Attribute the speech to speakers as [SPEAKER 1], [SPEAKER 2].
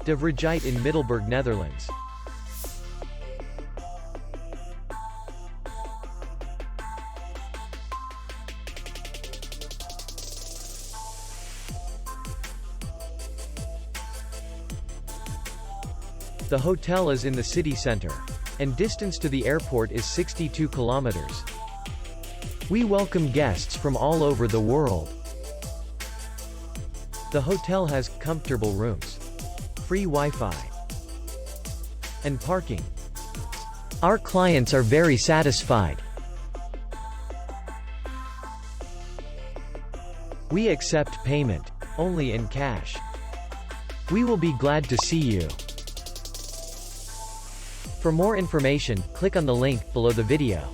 [SPEAKER 1] De Vrijheit in Middelburg, Netherlands. The hotel is in the city center, and distance to the airport is 62 kilometers. We welcome guests from all over the world. The hotel has comfortable rooms, free Wi-Fi, and parking. Our clients are very satisfied. We accept payment only in cash. We will be glad to see you. For more information, click on the link below the video.